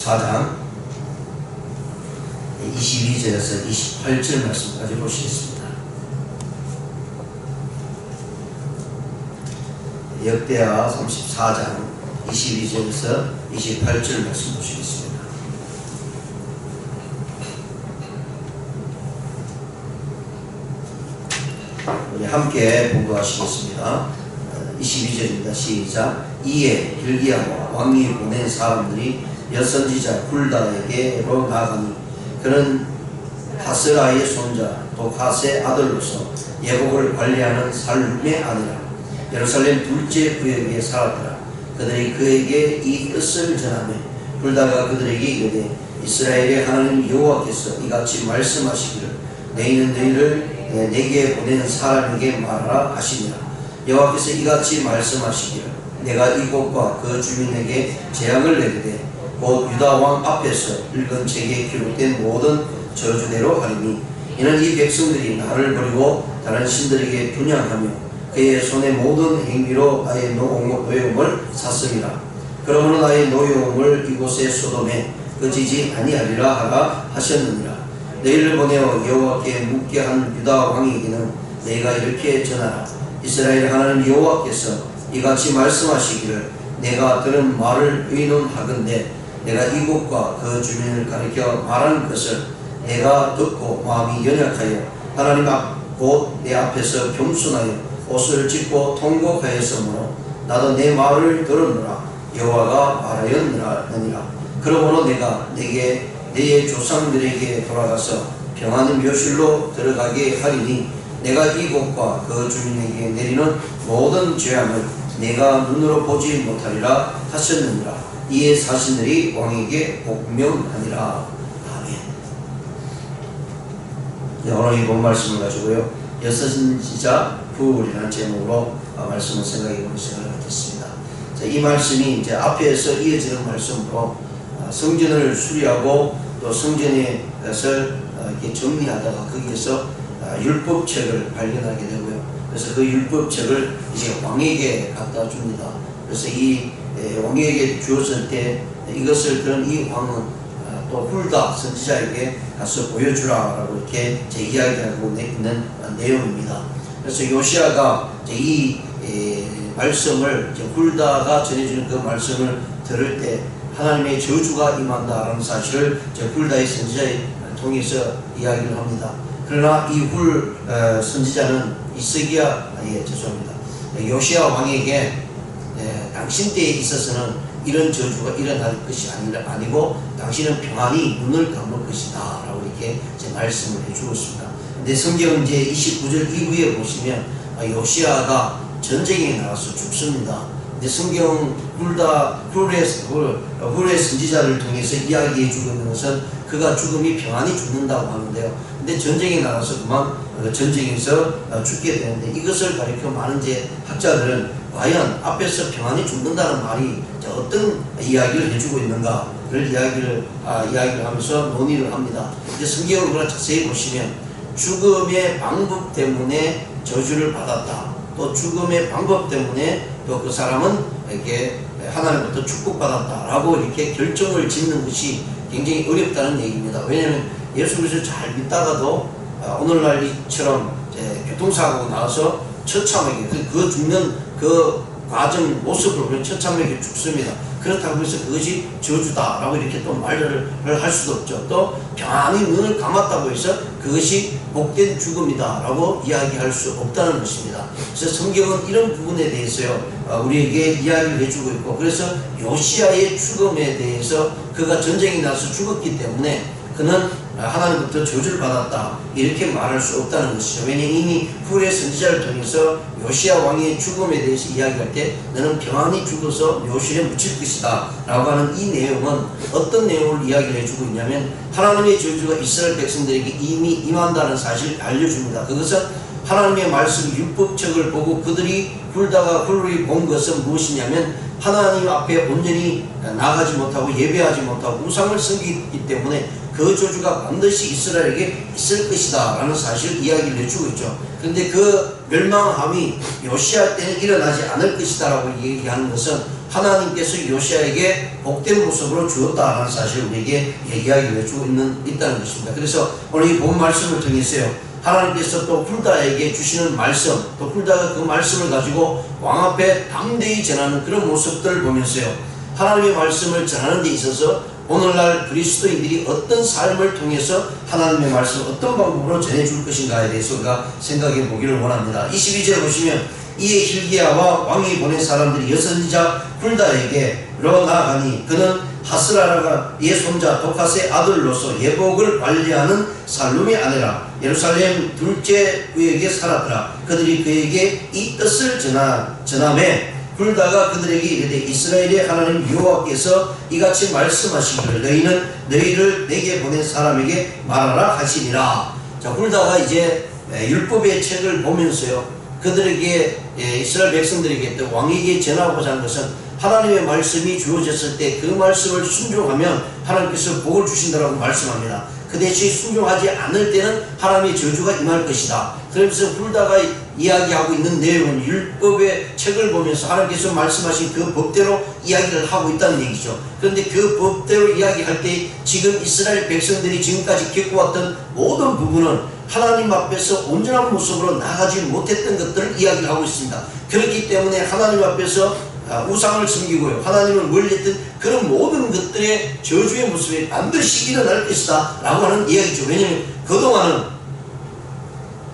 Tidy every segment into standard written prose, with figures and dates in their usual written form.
4장 22절에서 28절 말씀까지 보시겠습니다. 역대하 34장 22절에서 28절 말씀 보시겠습니다. 우리 함께 봉독하시겠습니다. 22절입니다. 시작. 이에 hil기야와 왕이 보낸 사람들이 여선지자 훌다에게로 나가니 그는 하스라의 손자 또 가스의 아들로서 예복을 관리하는 살룸의 아내라. 예루살렘 둘째 구역에 살았더라. 그들이 그에게 이 뜻을 전하며 훌다가 그들에게 이르되 이스라엘의 하나님 여호와께서 이같이 말씀하시기를 너희는 너희를 내게 보낸 사람에게 말하라 하시니라. 여호와께서 이같이 말씀하시기를 내가 이곳과 그 주민에게 재앙을 내리되 곧 유다 왕 앞에서 읽은 책에 기록된 모든 저주대로 하리니 이는 이 백성들이 나를 버리고 다른 신들에게 분향하며 그의 손의 모든 행위로 나의 노여움을 샀음이라. 그러므로 나의 노여움을 이곳에 소돔에 그치지 아니하리라 하라 하셨느니라. 너희를 보내어 여호와께 묻게 한 유다 왕에게는 너희가 이렇게 전하라. 이스라엘 하나님 여호와께서 이같이 말씀하시기를 내가 들은 말을 의논하건대 내가 이곳과 그 주민을 가리켜 말한 것을 내가 듣고 마음이 연약하여 하나님 앞 곧 내 앞에서 겸손하여 옷을 찢고 통곡하였으므로 나도 내 말을 들었노라. 여호와가 말하였느니라. 그러므로 내가 내게 내 조상들에게 돌아가서 평안의 묘실로 들어가게 하리니 내가 이곳과 그 주민에게 내리는 모든 재앙을 내가 눈으로 보지 못하리라 하셨느니라. 이에 사신들이 왕에게 복명하니라. 아멘. 오늘 이 본 말씀을 가지고요, 여선지자 부울이라는 제목으로 말씀을 생각해 보는 시간을 갖겠습니다. 이 말씀이 이제 앞에서 이어지는 말씀으로 성전을 수리하고 또 성전의 것을 이렇게 정리하다가 거기에서 율법책을 발견하게 되고요. 그래서 그 율법책을 이제 왕에게 갖다 줍니다. 그래서 이 왕에게 주었을 때 이것을 들은 이 왕은 또 훌다 선지자에게 가서 보여주라라고 이렇게 제 이야기하고 있는 내용입니다. 그래서 요시아가 이 말씀을 훌다가 전해주는 그 말씀을 들을 때 하나님의 저주가 임한다라는 사실을 훌다의 선지자에 통해서 이야기를 합니다. 그러나 이 선지자는 죄송합니다. 요시아 왕에게 당신 때에 있어서는 이런 저주가 일어날 것이 아니고 당신은 평안히 눈을 감을 것이다 라고 이렇게 말씀을 해주었습니다. 근데 성경 이제 29절 이후에 보시면 요시아가 전쟁에 나가서 죽습니다. 근데 성경 훌의 선지자를 통해서 이야기해 주고 있는 것은 그가 죽음이 평안히 죽는다고 하는데요. 근데 전쟁에 나가서 그만 전쟁에서 죽게 되는데 이것을 가리켜 많은 학자들은 과연 앞에서 평안히 죽는다는 말이 어떤 이야기를 해주고 있는가를 이야기를 하면서 논의를 합니다. 이제 성경을 그러나 자세히 보시면 죽음의 방법 때문에 저주를 받았다. 또 죽음의 방법 때문에 또 그 사람은 이렇게 하나님부터 축복받았다라고 이렇게 결정을 짓는 것이 굉장히 어렵다는 얘기입니다. 왜냐하면 예수 그리스도를 잘 믿다가도 오늘날처럼 교통사고가 나와서 처참하게 그 죽는 그 과정 모습을 보면 처참하게 죽습니다. 그렇다고 해서 그것이 저주다라고 이렇게 또 말을 할 수도 없죠. 또 평안히 눈을 감았다고 해서 그것이 복된 죽음이다라고 이야기할 수 없다는 것입니다. 그래서 성경은 이런 부분에 대해서요 우리에게 이야기를 해주고 있고, 그래서 요시아의 죽음에 대해서 그가 전쟁이 나서 죽었기 때문에 그는 하나님부터 저주를 받았다 이렇게 말할 수 없다는 것이죠. 왜냐하면 이미 훌의 선지자를 통해서 요시아 왕의 죽음에 대해서 이야기할 때 너는 평안히 죽어서 묘실에 묻힐 것이다 라고 하는 이 내용은 어떤 내용을 이야기를 해주고 있냐면 하나님의 저주가 이스라엘 백성들에게 이미 임한다는 사실을 알려줍니다. 그것은 하나님의 말씀 율법책을 보고 그들이 훌이 본 것은 무엇이냐면 하나님 앞에 온전히 나가지 못하고 예배하지 못하고 우상을 섬기기 때문에 그 저주가 반드시 이스라엘에게 있을 것이다 라는 사실을 이야기를 해주고 있죠. 그런데 그 멸망함이 요시아 때는 일어나지 않을 것이다 라고 얘기하는 것은 하나님께서 요시아에게 복된 모습으로 주었다라는 사실을 우리에게 이야기를 해주고 있다는 것입니다. 그래서 오늘 이 본 말씀을 통해서요, 하나님께서 또 훌다에게 주시는 말씀, 또 훌다가 그 말씀을 가지고 왕 앞에 담대히 전하는 그런 모습들을 보면서요, 하나님의 말씀을 전하는 데 있어서 오늘날 그리스도인들이 어떤 삶을 통해서 하나님의 말씀을 어떤 방법으로 전해줄 것인가에 대해서 우리가 생각해 보기를 원합니다. 22절에 보시면 이에 hil기야와 왕이 보낸 사람들이 여선지자 훌다에게로 나아가니 그는 하스라라의 손자 도카스의 아들로서 예복을 관리하는 살룸의 아내라. 예루살렘 둘째 그에게 살았더라. 그들이 그에게 이 뜻을 전하매 훌다가 그들에게 이르되 이스라엘의 하나님 여호와께서 이같이 말씀하시기를 너희는 너희를 내게 보낸 사람에게 말하라 하시니라. 자, 훌다가 이제 율법의 책을 보면서요, 그들에게 이스라엘 백성들에게 또 왕에게 전하고자 하는 것은 하나님의 말씀이 주어졌을 때 그 말씀을 순종하면 하나님께서 복을 주신다라고 말씀합니다. 그 대신 순종하지 않을 때는 하나님의 저주가 임할 것이다. 그러면서 훌다가 이야기하고 있는 내용은 율법의 책을 보면서 하나님께서 말씀하신 그 법대로 이야기를 하고 있다는 얘기죠. 그런데 그 법대로 이야기할 때 지금 이스라엘 백성들이 지금까지 겪어왔던 모든 부분은 하나님 앞에서 온전한 모습으로 나가지 못했던 것들을 이야기하고 있습니다. 그렇기 때문에 하나님 앞에서 우상을 섬기고요, 하나님을 멀리했던 그런 모든 것들의 저주의 모습이 반드시 일어날 것이다 라고 하는 이야기죠. 왜냐하면 그동안은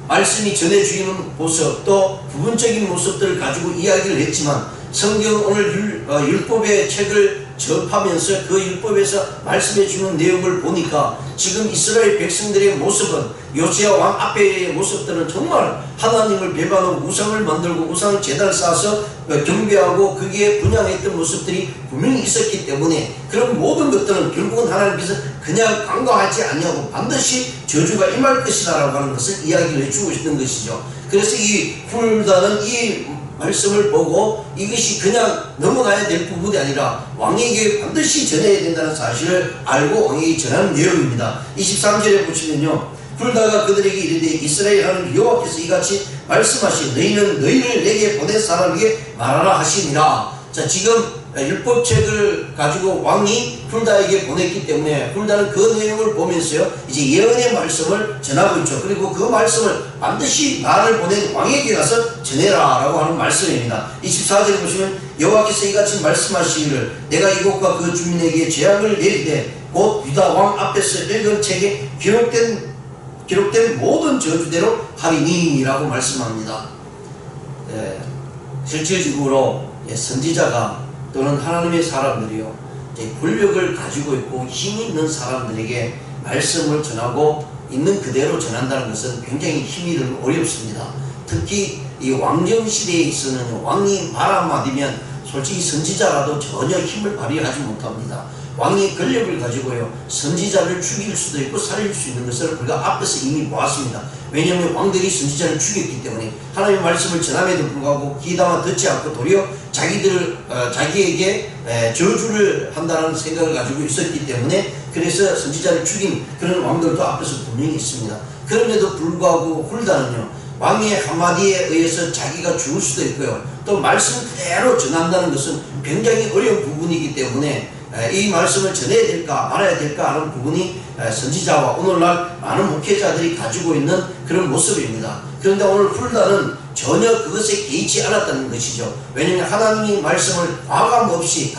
말씀이 전해주는 모습, 또 부분적인 모습들을 가지고 이야기를 했지만 성경 오늘 율법의 책을 접하면서 그 율법에서 말씀해 주는 내용을 보니까 지금 이스라엘 백성들의 모습은 요시야 왕 앞에의 모습들은 정말 하나님을 배반하고 우상을 만들고 우상 제단을 쌓아서 경배하고 거기에 분양했던 모습들이 분명히 있었기 때문에 그런 모든 것들은 결국은 하나님께서 그냥 간과하지 아니하고 반드시 저주가 임할 것이다 라고 하는 것을 이야기를 해주고 있는 것이죠. 그래서 이 훌다는 이 말씀을 보고 이것이 그냥 넘어가야 될 부분이 아니라 왕에게 반드시 전해야 된다는 사실을 알고 왕에게 전하는 내용입니다. 23절에 보시면요, 훌다가 그들에게 이르되 이스라엘 하나님 여호와께서 이같이 말씀하시 너희는 너희를 내게 보낸 사람에게 말하라 하시니라. 자, 지금 율법책을 가지고 왕이 훌다에게 보냈기 때문에 훌다는 그 내용을 보면서요, 이제 예언의 말씀을 전하고 있죠. 그리고 그 말씀을 반드시 나를 보낸 왕에게 가서 전해라 라고 하는 말씀입니다. 24절에 보시면 여호와께서 이같이 말씀하시기를 내가 이곳과 그 주민에게 재앙을 내리되 곧 유다 왕 앞에서 읽은 책에 기록된 모든 저주대로 하리니 라고 말씀합니다. 실질적으로 선지자가 또는 하나님의 사람들이요, 권력을 가지고 있고 힘이 있는 사람들에게 말씀을 전하고 있는 그대로 전한다는 것은 굉장히 힘이 들고 어렵습니다. 특히 이 왕정 시대에 있어서는 왕이 말 한마디면 솔직히 선지자라도 전혀 힘을 발휘하지 못합니다. 왕이 권력을 가지고요, 선지자를 죽일 수도 있고 살릴 수 있는 것을 우리가 앞에서 이미 보았습니다. 왜냐하면 왕들이 선지자를 죽였기 때문에 하나님의 말씀을 전함에도 불구하고 귀담아 듣지 않고 도리어 자기에게 저주를 한다는 생각을 가지고 있었기 때문에 그래서 선지자를 죽인 그런 왕들도 앞에서 분명히 있습니다. 그럼에도 불구하고 훌다는요, 왕의 한마디에 의해서 자기가 죽을 수도 있고요, 또 말씀 그대로 전한다는 것은 굉장히 어려운 부분이기 때문에 이 말씀을 전해야 될까 말아야 될까 하는 부분이 선지자와 오늘날 많은 목회자들이 가지고 있는 그런 모습입니다. 그런데 오늘 훌다는 전혀 그것에 개의치 않았다는 것이죠. 왜냐하면 하나님의 말씀을 가감 없이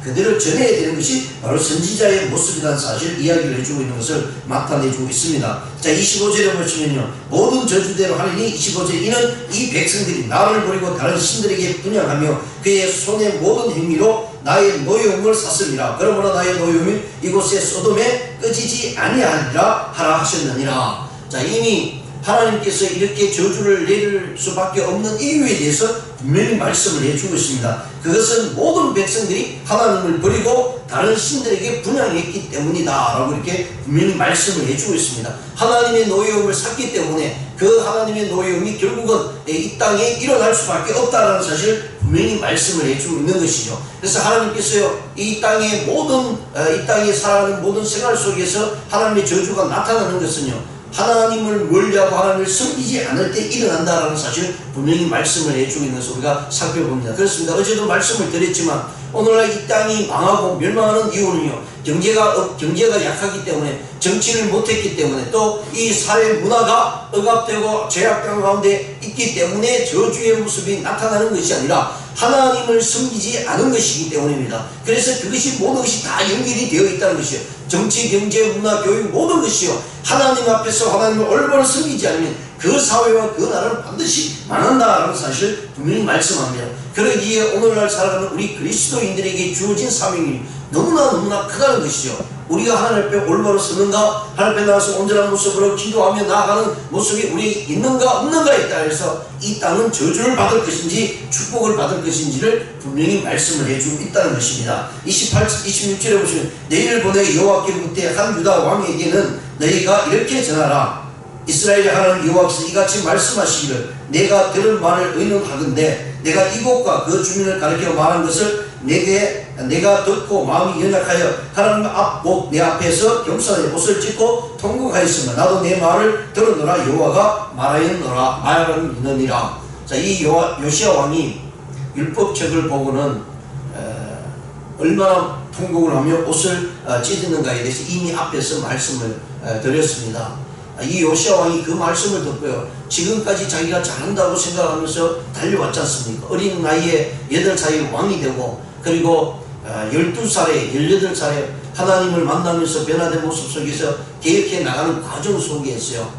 그대로 전해야 되는 것이 바로 선지자의 모습이라는 사실을 이야기를 해주고 있는 것을 나타내주고 있습니다. 자, 25절에 보시면요, 모든 저주대로 하리니 25절 이는 이 백성들이 나를 버리고 다른 신들에게 분양하며 그의 손의 모든 행위로 나의 노여움을 샀습니다. 그러므로 나의 노여움이 이곳에 소돔에 꺼지지 아니하리라 하라 하셨느니라. 자, 이미 하나님께서 이렇게 저주를 내릴 수밖에 없는 이유에 대해서 분명히 말씀을 해주고 있습니다. 그것은 모든 백성들이 하나님을 버리고 다른 신들에게 분양했기 때문이다 라고 이렇게 분명히 말씀을 해주고 있습니다. 하나님의 노여움을 샀기 때문에 그 하나님의 노여움이 결국은 이 땅에 일어날 수밖에 없다는 사실을 분명히 말씀을 해주고 있는 것이죠. 그래서 하나님께서요, 이 땅에 살아가는 모든 생활 속에서 하나님의 저주가 나타나는 것은요, 하나님을 멀리하고 하나님을 섬기지 않을 때 일어난다라는 사실을 분명히 말씀을 해주고 있는 것을 우리가 살펴봅니다. 그렇습니다. 어제도 말씀을 드렸지만 오늘날 이 땅이 망하고 멸망하는 이유는요, 경제가 약하기 때문에, 정치를 못했기 때문에, 또 이 사회 문화가 억압되고 죄악당 가운데 있기 때문에 저주의 모습이 나타나는 것이 아니라 하나님을 섬기지 않은 것이기 때문입니다. 그래서 그것이 모든 것이 다 연결이 되어 있다는 것이요, 정치, 경제, 문화, 교육 모든 것이요, 하나님 앞에서 하나님을 올바로 섬기지 않으면 그 사회와 그 나라는 반드시 망한다라는 사실을 분명히 말씀합니다. 그러기에 오늘날 살아가는 우리 그리스도인들에게 주어진 사명이 너무나 크다는 것이죠. 우리가 하나님 앞에 올바로 서는가, 하나님 앞에 나와서 온전한 모습으로 기도하며 나아가는 모습이 우리에게 있는가 없는가에 따라서 이 땅은 저주를 받을 것인지 축복을 받을 것인지를 분명히 말씀을 해주고 있다는 것입니다. 26절에 보시면 너희를 보내 여호와께로 묻되 한 유다 왕에게는 너희가 이렇게 전하라. 이스라엘의 하나님 여호와께서 이같이 말씀하시기를 내가 들은 말을 의논하건대 내가 이곳과 그 주민을 가리켜 말한 것을 내가 듣고 마음이 연약하여 하나님 앞 곧 내 앞에서 경건의 옷을 찢고 통곡하였으며 나도 내 말을 들었노라. 여호와가 말하느니라. 자, 이 요시야 왕이 율법책을 보고는 얼마나 통곡을 하며 옷을 찢었는가에 대해서 이미 앞에서 말씀을 드렸습니다. 이 요시야 왕이 그 말씀을 듣고요, 지금까지 자기가 잘한다고 생각하면서 달려왔지 않습니까? 어린 나이에 8살에 왕이 되고, 그리고 12살에 18살에 하나님을 만나면서 변화된 모습 속에서 개혁해 나가는 과정 속에서요,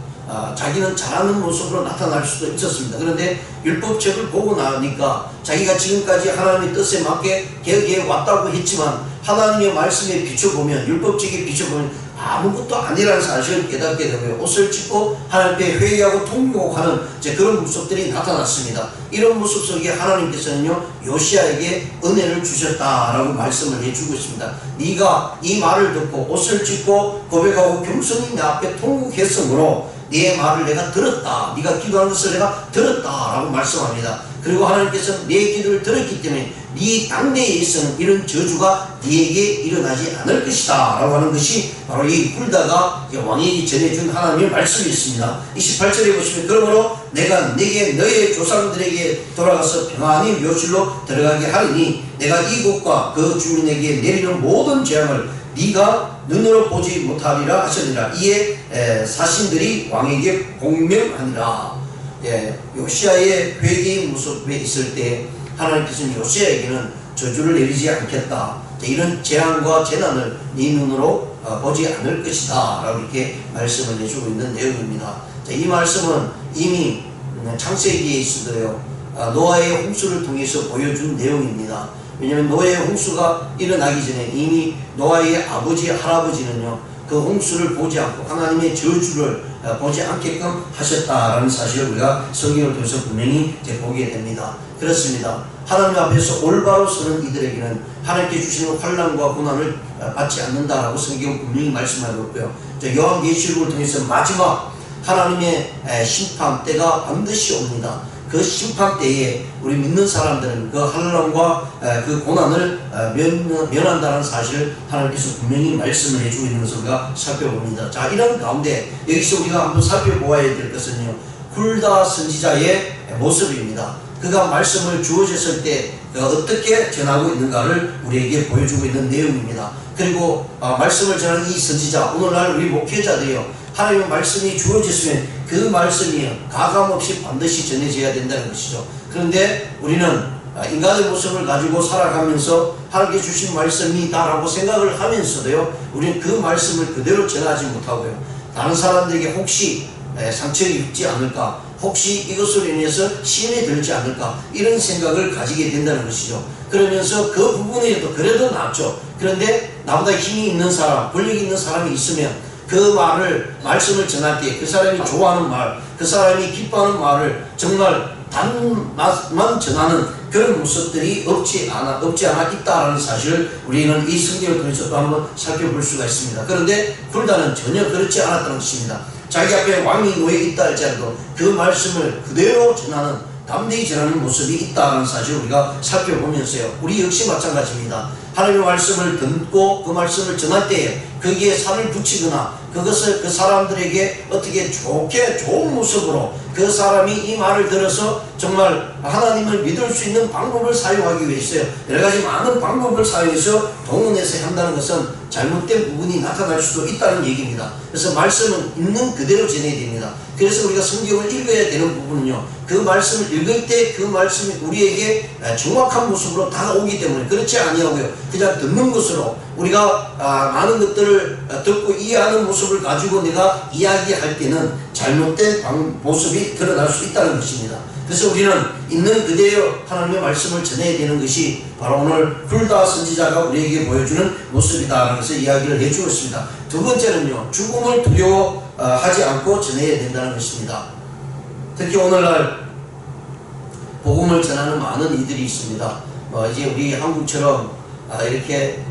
자기는 잘하는 모습으로 나타날 수도 있었습니다. 그런데 율법책을 보고 나니까 자기가 지금까지 하나님의 뜻에 맞게 개혁해 왔다고 했지만 하나님의 말씀에 비춰보면, 율법책에 비춰보면 아무것도 아니라는 사실을 깨닫게 되고요, 옷을 찢고 하나님께 회개하고 통곡하는 그런 모습들이 나타났습니다. 이런 모습 속에 하나님께서는요, 요시야에게 은혜를 주셨다라고 말씀을 해주고 있습니다. 네가 이 말을 듣고 옷을 찢고 고백하고 겸손히 내 앞에 통곡했으므로 네 말을 내가 들었다. 네가 기도하는 것을 내가 들었다라고 말씀합니다. 그리고 하나님께서는 네 기도를 들었기 때문에 네 당대에 있어서는 이런 저주가 네에게 일어나지 않을 것이다 라고 하는 것이 바로 이 훌다가 왕에게 전해준 하나님의 말씀이 있습니다. 28절에 보시면 그러므로 내가 네게 너의 조상들에게 돌아가서 평안히 묘실로 들어가게 하리니 내가 이곳과 그 주민에게 내리는 모든 재앙을 네가 눈으로 보지 못하리라 하시니라. 이에 사신들이 왕에게 공명하니라. 요시야의 회개의 모습에 있을 때 하나님께서는 요시야에게는 저주를 내리지 않겠다, 이런 재앙과 재난을 네 눈으로 보지 않을 것이다 라고 이렇게 말씀을 해주고 있는 내용입니다. 이 말씀은 이미 창세기에 있어도요, 노아의 홍수를 통해서 보여준 내용입니다. 왜냐하면 노아의 홍수가 일어나기 전에 이미 노아의 아버지 할아버지는요, 그 홍수를 보지 않고 하나님의 저주를 보지 않게끔 하셨다라는 사실을 우리가 성경을 통해서 분명히 보게 됩니다. 그렇습니다. 하나님 앞에서 올바로 서는 이들에게는 하나님께 주시는 환난과 고난을 받지 않는다라고 성경은 분명히 말씀하고 있고요, 요한계시록을 통해서 마지막 하나님의 심판 때가 반드시 옵니다. 그 심판 때에 우리 믿는 사람들은 그 환난과 그 고난을 면한다는 사실을 하나님께서 분명히 말씀을 해주고 있는 것을 우리가 살펴봅니다. 자, 이런 가운데 여기서 우리가 한번 살펴보아야 될 것은요, 훌다 선지자의 모습입니다. 그가 말씀을 주어졌을 때 어떻게 전하고 있는가를 우리에게 보여주고 있는 내용입니다. 그리고 말씀을 전하는 이 선지자, 오늘날 우리 목회자들이요, 하나님의 말씀이 주어졌으면 그 말씀이 가감없이 반드시 전해져야 된다는 것이죠. 그런데 우리는 인간의 모습을 가지고 살아가면서 하나님께 주신 말씀이다라고 생각을 하면서도요, 우리는 그 말씀을 그대로 전하지 못하고요, 다른 사람들에게 혹시 상처를 입지 않을까, 혹시 이것으로 인해서 시험에 들지 않을까, 이런 생각을 가지게 된다는 것이죠. 그러면서 그 부분에도 그래도 낫죠. 그런데 나보다 힘이 있는 사람, 권력이 있는 사람이 있으면 그 말씀을 전할 때 그 사람이 좋아하는 말, 그 사람이 기뻐하는 말을 정말 단맛만 전하는 그런 모습들이 없지 않아 있다라는 사실을 우리는 이 성경을 통해서 또 한번 살펴볼 수가 있습니다. 그런데 훌다는 전혀 그렇지 않았다는 것입니다. 자기 앞에 왕이 놓여 있다 할지라도 그 말씀을 그대로 전하는, 담대히 전하는 모습이 있다는 사실을 우리가 살펴보면서요, 우리 역시 마찬가지입니다. 하나님의 말씀을 듣고 그 말씀을 전할 때에 거기에 살을 붙이거나 그것을 그 사람들에게 어떻게 좋은 모습으로 그 사람이 이 말을 들어서 정말 하나님을 믿을 수 있는 방법을 사용하기 위해서요, 여러가지 많은 방법을 사용해서 동원해서 한다는 것은 잘못된 부분이 나타날 수도 있다는 얘기입니다. 그래서 말씀은 있는 그대로 전해야 됩니다. 그래서 우리가 성경을 읽어야 되는 부분은요, 그 말씀을 읽을 때 그 말씀이 우리에게 정확한 모습으로 다가오기 때문에 그렇지 아니하고요, 그냥 듣는 것으로 우리가 많은 것들을 듣고 이해하는 모습을 가지고 내가 이야기할 때는 잘못된 모습이 드러날 수 있다는 것입니다. 그래서 우리는 있는 그대로 하나님의 말씀을 전해야 되는 것이 바로 오늘 훌다 선지자가 우리에게 보여주는 모습이다 라면서 이야기를 해주었습니다. 두 번째는요, 죽음을 두려워하지 않고 전해야 된다는 것입니다. 특히 오늘날 복음을 전하는 많은 이들이 있습니다. 이제 우리 한국처럼 이렇게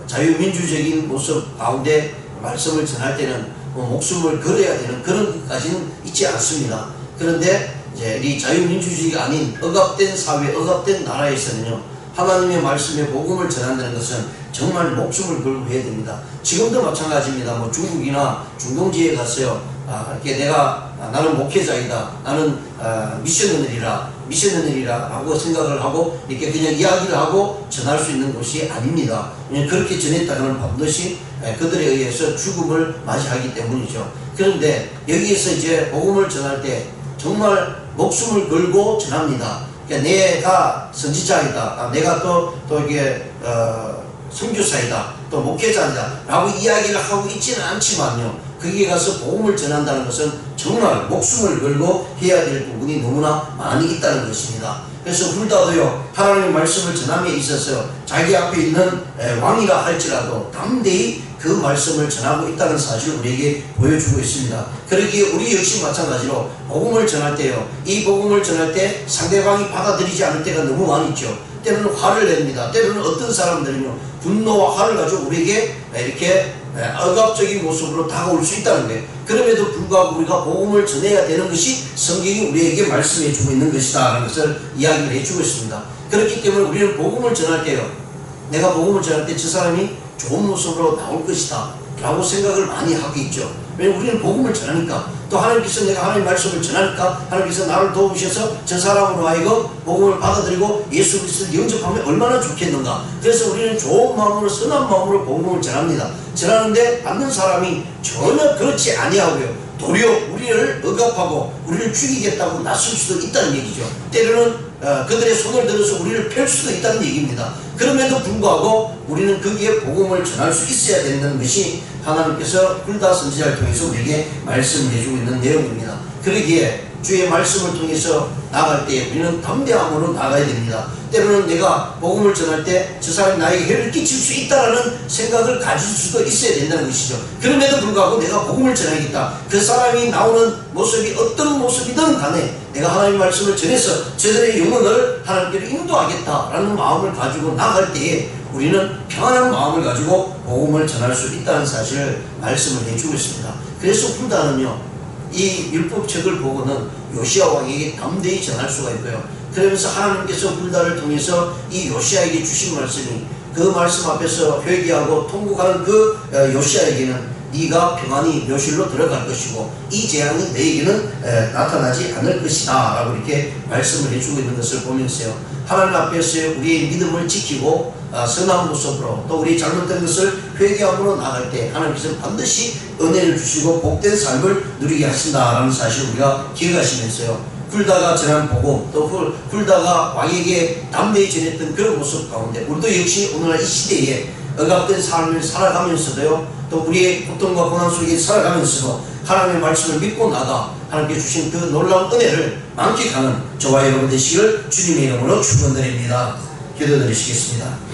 자유민주적인 모습 가운데 말씀을 전할 때는 목숨을 걸어야 되는 그런 것까지는 있지 않습니다. 그런데 이제 이 자유민주주의가 아닌 억압된 사회, 억압된 나라에서는요, 하나님의 말씀에 복음을 전한다는 것은 정말 목숨을 걸고 해야 됩니다. 지금도 마찬가지입니다. 중국이나 중동지에 갔어요. 이렇게 나는 목회자이다, 나는 미셔너리라 라고 생각을 하고 이렇게 그냥 이야기를 하고 전할 수 있는 것이 아닙니다. 그렇게 전했다면 반드시 그들에 의해서 죽음을 맞이하기 때문이죠. 그런데 여기에서 이제 복음을 전할 때 정말 목숨을 걸고 전합니다. 그러니까 내가 선지자이다, 내가 또 이게 선교사이다, 또 목회자이다 라고 이야기를 하고 있지는 않지만요, 거기에 가서 복음을 전한다는 것은 정말 목숨을 걸고 해야 될 부분이 너무나 많이 있다는 것입니다. 그래서 훌다도요, 하나님의 말씀을 전함에 있어서 자기 앞에 있는 왕이라 할지라도 담대히 그 말씀을 전하고 있다는 사실을 우리에게 보여주고 있습니다. 그러기에 우리 역시 마찬가지로 복음을 전할 때요, 이 복음을 전할 때 상대방이 받아들이지 않을 때가 너무 많이 있죠. 때로는 화를 냅니다. 때로는 어떤 사람들은요, 분노와 화를 가지고 우리에게 이렇게 억압적인 모습으로 다가올 수 있다는 거예요. 그럼에도 불구하고 우리가 복음을 전해야 되는 것이 성경이 우리에게 말씀해 주고 있는 것이다 라는 것을 이야기를 해주고 있습니다. 그렇기 때문에 우리는 복음을 전할 때요, 내가 복음을 전할 때 저 사람이 좋은 모습으로 나올 것이다 라고 생각을 많이 하고 있죠. 왜냐하면 우리는 복음을 전하니까, 또 하나님께서 내가 하나님의 말씀을 전하니까 하나님께서 나를 도우셔서 저 사람으로 하여금 복음을 받아들이고 예수 그리스도를 영접하면 얼마나 좋겠는가. 그래서 우리는 좋은 마음으로, 선한 마음으로 복음을 전합니다. 전하는데 받는 사람이 전혀 그렇지 아니하고요, 도리어 우리를 억압하고 우리를 죽이겠다고 나설 수도 있다는 얘기죠. 때로는 그들의 손을 들어서 우리를 펼 수도 있다는 얘기입니다. 그럼에도 불구하고 우리는 거기에 복음을 전할 수 있어야 된다는 것이 하나님께서 훌다 선지자를 통해서 우리에게 말씀을 해주고 있는 내용입니다. 그러기에 주의 말씀을 통해서 나갈 때 우리는 담대함으로 나가야 됩니다. 때로는 내가 복음을 전할 때 저 사람이 나에게 해를 끼칠 수 있다는 생각을 가질 수도 있어야 된다는 것이죠. 그럼에도 불구하고 내가 복음을 전하겠다, 그 사람이 나오는 모습이 어떤 모습이든 간에 내가 하나님의 말씀을 전해서 저들의 영혼을 하나님께로 인도하겠다라는 마음을 가지고 나갈 때에 우리는 평안한 마음을 가지고 복음을 전할 수 있다는 사실을 말씀을 해주고 있습니다. 그래서 훌다는요, 이 율법책을 보고는 요시야 왕에게 담대히 전할 수가 있고요, 그러면서 하나님께서 훌다를 통해서 이 요시야에게 주신 말씀이 그 말씀 앞에서 회개하고 통곡하는 그 요시야에게는 네가 평안히 묘실로 들어갈 것이고 이 재앙이 너에게는 나타나지 않을 것이다 라고 이렇게 말씀을 해주고 있는 것을 보면서요, 하나님 앞에서 우리의 믿음을 지키고 선한 모습으로 또 우리 잘못된 것을 회개함으로 나갈 때 하나님께서 반드시 은혜를 주시고 복된 삶을 누리게 하신다라는 사실을 우리가 기억하시면서요, 훌다가 전한 복음, 또 훌다가 왕에게 담대히 전했던 그런 모습 가운데 우리도 역시 오늘날 이 시대에 억압된 삶을 살아가면서도요, 또 우리의 고통과 고난 속에 살아가면서도 하나님의 말씀을 믿고 나가 하나님께 주신 그 놀라운 은혜를 만끽하는 저와 여러분 되시기를 주님의 이름으로 축원드립니다. 기도드리시겠습니다.